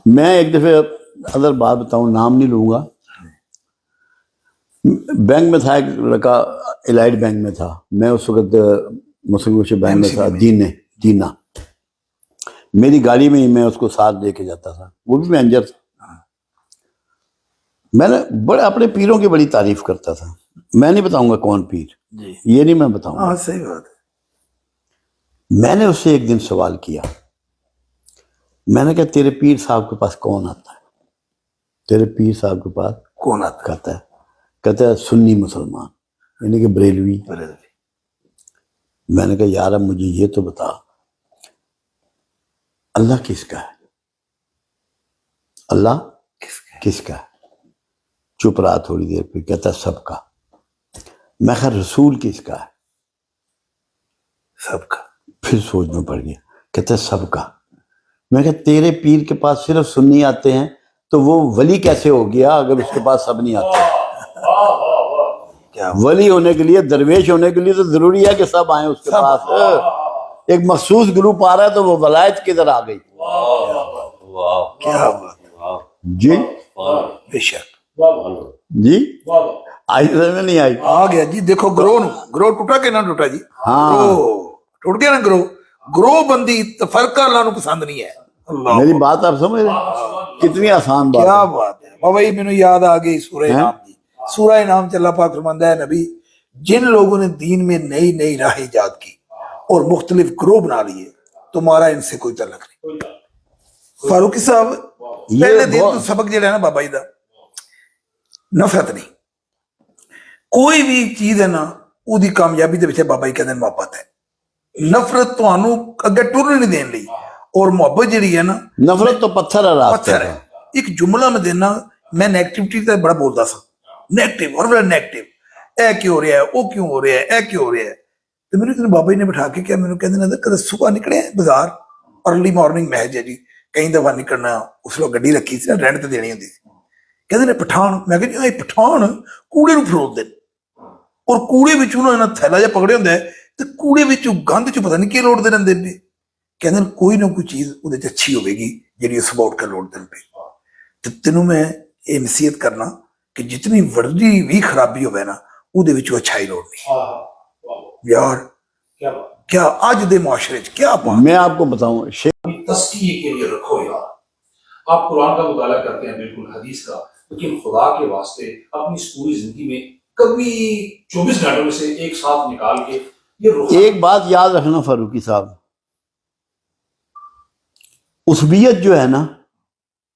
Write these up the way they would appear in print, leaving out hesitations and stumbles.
میں ایک دفعہ اگر بات بتاؤں، نام نہیں لوں گا، بینک میں تھا ایک لڑکا، الائٹ بینک میں تھا، میں اس وقت مسلم یونیورسٹی بینک میں تھا، دینا میری گاڑی میں ہی میں اس کو ساتھ لے کے جاتا تھا، وہ بھی مینیجر تھا۔ میں نے بڑے اپنے پیروں کی بڑی تعریف کرتا تھا، میں نہیں بتاؤں گا کون پیر، یہ نہیں میں بتاؤں گا۔ صحیح بات ہے۔ میں نے اس سے ایک دن سوال کیا، میں نے کہا تیرے پیر صاحب کے پاس کون آتا ہے؟ تیرے پیر صاحب کے پاس کون آتا کہتا ہے سنی مسلمان، یعنی کہ بریلوی۔ میں نے کہا یار اب مجھے یہ تو بتا، اللہ کس کا ہے؟ اللہ کس کا ہے؟ چپ رہا تھوڑی دیر، پھر کہتا ہے سب کا۔ میں کہا رسول کس کا ہے؟ سب کا۔ پھر سوچ میں پڑ گیا، کہتا ہے سب کا۔ میں کہا تیرے پیر کے پاس صرف سنی آتے ہیں تو وہ ولی کیسے ہو گیا اگر اس کے پاس سب نہیں آتے؟ ولی ہونے کے لیے، درویش ہونے کے لیے تو ضروری ہے کہ سب آئیں اس کے پاس۔ ایک مخصوص گروپ آ رہا ہے تو وہ ولایت کدھر آ گئی؟ کیا بات جی بے شک جی آئی سمجھ میں نہیں آئی؟ آ گیا جی۔ دیکھو گروہ ٹوٹا کہ نہ ٹوٹا جی؟ ہاں ٹوٹ گیا نا گروہ بندی تفرقہ اللہ نو پسند نہیں ہے۔ میری بات آپ سمجھ رہے ہیں؟ کتنی آسان بات کیا ہے۔ بات ہے بابا جی، مینوں یاد آ گئی سورہ نام دی۔ سورہ نام چ اللہ پاک فرماندا ہے نبی، جن لوگوں نے دین میں نئی راہ ایجاد کی اور مختلف گروہ بنا لیے، تمہارا ان سے کوئی تعلق نہیں۔ فاروقی صاحب پہلے دن تو سبق جڑا ہے نا بابا جی دا، نفرت نہیں۔ کوئی بھی چیز ہے نا، وہ دی کامیابی دے پیچھے بابا جی کہندے محبت ہے۔ نفرت تانوں اگے ٹرنے نہیں دین لئی، اور محبت جڑی ہے نا، نفرت تو پتھر ہے راستے پتھر ہے۔ ایک جملہ میں دینا، میں نیگیٹیوٹی تے بڑا بولتا سا، نیگیٹو اور بڑا نیگیٹو، اے کیوں ہو رہا ہے، وہ کیوں ہو رہا ہے، اے کیوں ہو رہا ہے۔ تو میرے کسی بابا جی نے بٹھا کے کیا مینوں کہندے نے کدے صبح نکلے بازار، ارلی مارننگ محج ہے جی، کئی دفعہ نکلنا، اس وقت گڈی رکھی سی نا، رینٹ تے دینی ہوندی سی۔ کہندے نے پٹھان، میں کہ جی پٹھان کوڑے نو فروت دین، اور کوڑے وچوں نا تھیلا جا پکڑے ہوندا ہے تے کوڑے وچوں گند چ پتہ نہیں کی لوٹ دے رہندے نے۔ کہندے کوئی نہ کوئی چیز وہ اچھی ہوے گی جیڑی اس باؤٹ کا لوٹ دین پہ۔ تو تینوں میں یہ نصیحت کرنا کہ جتنی وڈی بھی خرابی ہوئے نا، وہ اچھائی لوڑنی یار۔ کیا آج دے معاشرے کیا بات، میں آپ کو بتاؤں، تزکیے کے لیے رکھو یار۔ آپ قرآن کا مطالعہ کرتے ہیں، بالکل حدیث کا، لیکن خدا کے واسطے اپنی اس پوری زندگی میں کبھی 24 گھنٹوں میں سے ایک ساتھ نکال کے یہ ایک بات یاد رکھنا فاروقی صاحب، عصبیت جو ہے نا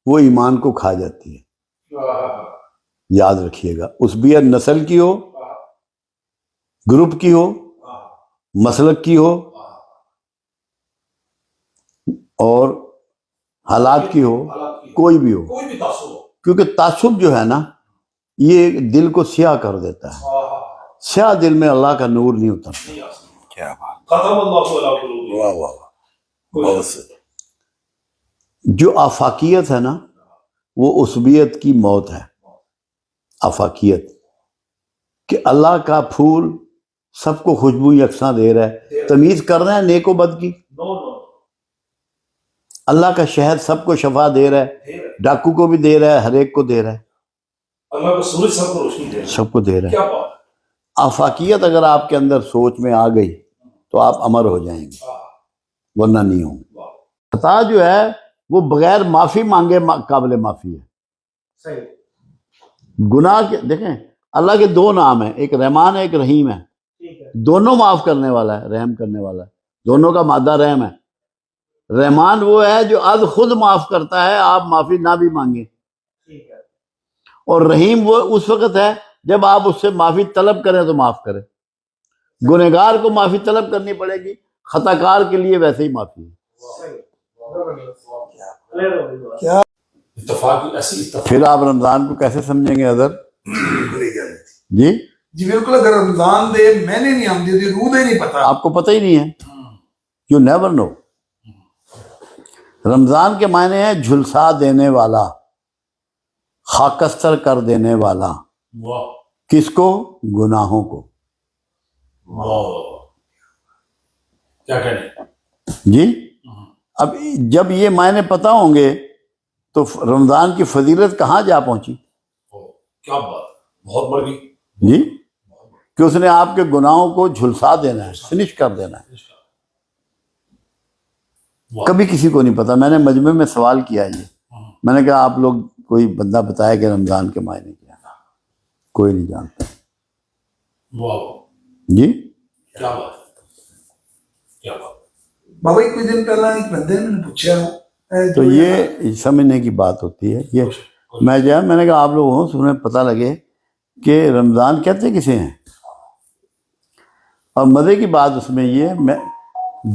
وہ ایمان کو کھا جاتی ہے، یاد رکھیے گا۔ عصبیت نسل کی ہو، گروپ کی ہو، مسلک کی ہو، اور حالات کی ہو، کوئی بھی ہو، کیونکہ تعصب جو ہے نا یہ دل کو سیاہ کر دیتا ہے، سیاہ دل میں اللہ کا نور نہیں اترتا۔ کیا بات، ختم اللہ علیہ قلوبہم۔ واہ واہ بہت سے۔ جو آفاقیت ہے نا وہ عصبیت کی موت ہے۔ آفاقیت کہ اللہ کا پھول سب کو خوشبو یکساں دے رہا ہے، تمیز کر رہا ہے نیک و بد کی۔ اللہ کا شہد سب کو شفا دے رہا ہے، ڈاکو کو بھی دے رہا ہے، ہر ایک کو دے رہا ہے، اللہ کا سورج سب کو روشنی دے رہا ہے، سب کو دے رہا ہے۔ کیا بات ہے۔ آفاقیت اگر آپ کے اندر سوچ میں آ گئی تو آپ امر ہو جائیں گے، ورنہ نہیں ہوں گے۔ خطا جو ہے وہ بغیر معافی مانگے قابل معافی ہے۔ گناہ کے دیکھیں، اللہ کے دو نام ہیں، ایک رحمان ہے، ایک رحیم ہے، دونوں معاف کرنے والا ہے، رحم کرنے والا ہے، دونوں کا مادہ رحم ہے۔ رحمان وہ ہے جو از خود معاف کرتا ہے، آپ معافی نہ بھی مانگیں، اور رحیم وہ اس وقت ہے جب آپ اس سے معافی طلب کریں تو معاف کریں۔ گنہگار کو معافی طلب کرنی پڑے گی، خطا کار کے لیے ویسے ہی معافی ہے۔ پھر آپ رمضان کو کیسے سمجھیں گے حضرت؟ جی جی بالکل، اگر رمضان دے مہینے نہیں آمدی دی روح دے نہیں پتا، آپ کو پتہ ہی نہیں ہے، یو نیور نو۔ رمضان کے معنی ہے جھلسا دینے والا، خاکستر کر دینے والا۔ کس کو؟ گناہوں کو۔ کیا کہنے جی اب جب یہ معنی پتہ ہوں گے تو رمضان کی فضیلت کہاں جا پہنچی کیا بات، بہت بڑھ گئی. جی، کہ اس نے آپ کے گناہوں کو جھلسا دینا ہے، فنش کر دینا ہے. کبھی کسی کو نہیں پتا. میں نے مجمع میں سوال کیا یہ، میں نے کہا آپ لوگ کوئی بندہ بتایا کہ رمضان کے معنی کیا؟ کوئی نہیں جانتا. جی کیا بات، کیا بات. بابا جی کچھ دن پہلا ایک بندے نے پوچھا تو یہ سمجھنے کی بات ہوتی ہے. یہ میں نے کہا آپ لوگوں کو انہیں پتہ لگے کہ رمضان کہتے کسے ہیں. اور مزے کی بات اس میں یہ،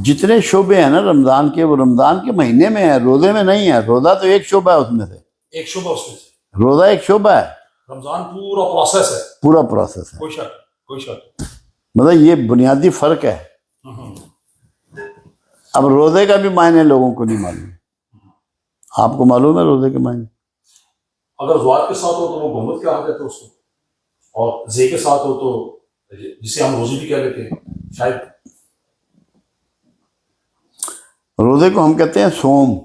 جتنے شعبے ہیں نا رمضان کے، وہ رمضان کے مہینے میں ہیں، روزے میں نہیں ہے. روزہ تو ایک شعبہ ہے اس میں سے، ایک شعبہ اس میں سے، روزہ ایک شعبہ ہے. رمضان پورا پروسیس ہے. پورا پروسیس ہے. کوئی شک، کوئی شک. مطلب یہ بنیادی فرق ہے. اب روزے کا بھی معنی لوگوں کو نہیں معلوم. آپ کو معلوم ہے روزے کے معنی؟ اگر زوات کے ساتھ ہو تو وہ گنبد کہا جاتا ہے اس کو، اور زے کے ساتھ ہو تو جسے ہم روزی بھی کہہ لیتے ہیں شاید. روزے کو ہم کہتے ہیں سوم.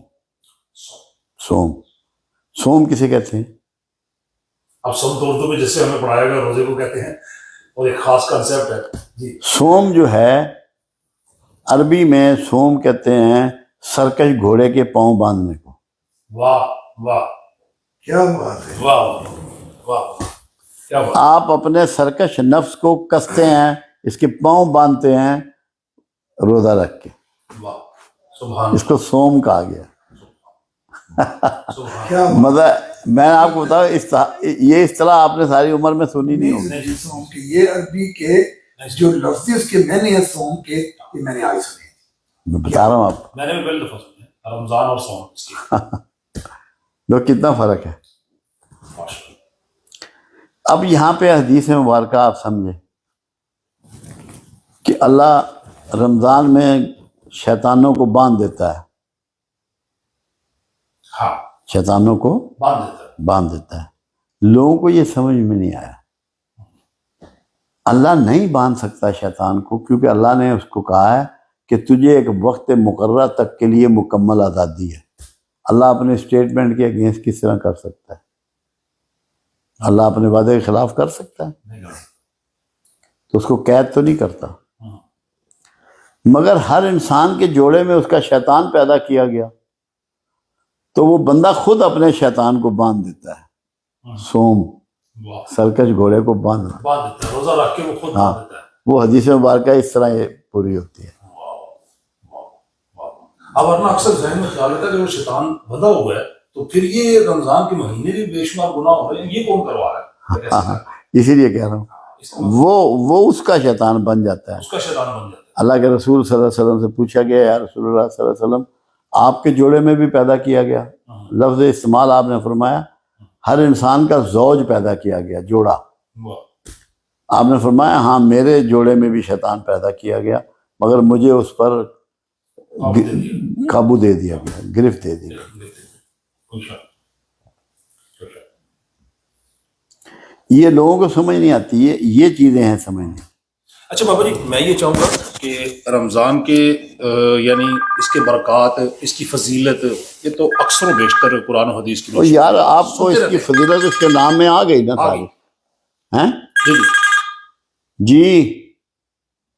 سوم کسے کہتے ہیں؟ اب سب اردو میں جیسے ہمیں پڑھایا گیا روزے کو کہتے ہیں، اور ایک خاص کنسیپٹ ہے. جی، سوم جو ہے عربی میں سوم کہتے ہیں سرکش گھوڑے کے پاؤں باندھنے کو. واہ واہ، کیا بات ہے. واہ واہ، کیا بات. آپ اپنے سرکش نفس کو کستے ہیں، اس کے پاؤں باندھتے ہیں روزہ رکھ کے. واہ، سبحان اس کو سوم کہا گیا. سبحان. کیا مطلب میں آپ کو بتاؤں، یہ اصطلاح آپ نے ساری عمر میں سنی نہیں ہوگی. سوم کے یہ عربی کے جو لفظ اس کے میں نے سوم کے یہ میں نے آج سنے. میں بتا رہا ہوں آپ میں نے بھی پہلے دفعہ سنا رمضان اور سوم اس کی. لوگ کتنا فرق ہے. ماشاءاللہ. اب یہاں پہ حدیث مبارکہ آپ سمجھیں کہ اللہ رمضان میں شیطانوں کو باندھ دیتا ہے. ہاں، شیطانوں کو باندھ دیتا ہے. باندھ دیتا ہے. لوگوں کو یہ سمجھ میں نہیں آیا. اللہ نہیں باندھ سکتا شیطان کو، کیونکہ اللہ نے اس کو کہا ہے کہ تجھے ایک وقت مقررہ تک کے لیے مکمل آزادی ہے. اللہ اپنے اسٹیٹمنٹ کے اگینسٹ کس طرح کر سکتا ہے؟ اللہ اپنے وعدے کے خلاف کر سکتا ہے؟ نہیں کرتا. تو اس کو قید تو نہیں کرتا. مگر ہر انسان کے جوڑے میں اس کا شیطان پیدا کیا گیا، تو وہ بندہ خود اپنے شیطان کو باندھ دیتا ہے. سوم واہ، سرکش گھوڑے کو باندھنا. باندھ دیتا ہے، روزہ رکھ کے وہ خود ہاں، باندھ دیتا ہے. وہ حدیث مبارکہ اس طرح یہ پوری ہوتی ہے. اب ورنہ اکثر ذہن میں خیال ہوتا ہے کہ وہ شیطان بندہ ہوا ہے تو پھر یہ رمضان کے مہینے بھی بے شمار گناہ ہو رہے ہیں، یہ کون کروا رہا ہے؟ ہاں، اسی لیے کہہ رہا ہوں وہ اس کا شیطان بن جاتا ہے. اس کا شیطان بن جاتا ہے. اللہ کے رسول صلی اللہ علیہ وسلم سے پوچھا گیا، یا رسول اللہ صلی اللہ علیہ وسلم آپ کے جوڑے میں بھی پیدا کیا گیا؟ لفظ استعمال آپ نے فرمایا ہر انسان کا زوج پیدا کیا گیا، جوڑا. آپ نے فرمایا ہاں میرے جوڑے میں بھی شیطان پیدا کیا گیا، مگر مجھے اس پر قابو دے دیا گیا، گرفت دے دی گئی. یہ لوگوں کو سمجھ نہیں آتی ہے، یہ چیزیں ہیں سمجھنے. اچھا بابا جی، میں یہ چاہوں گا کہ رمضان کے یعنی اس کے برکات، اس کی فضیلت، یہ تو اکثر و بیشتر قرآن و حدیث کی اور یار آپ کو اس کی فضیلت اس کے نام میں آ گئی نا ساری. ہیں جی جی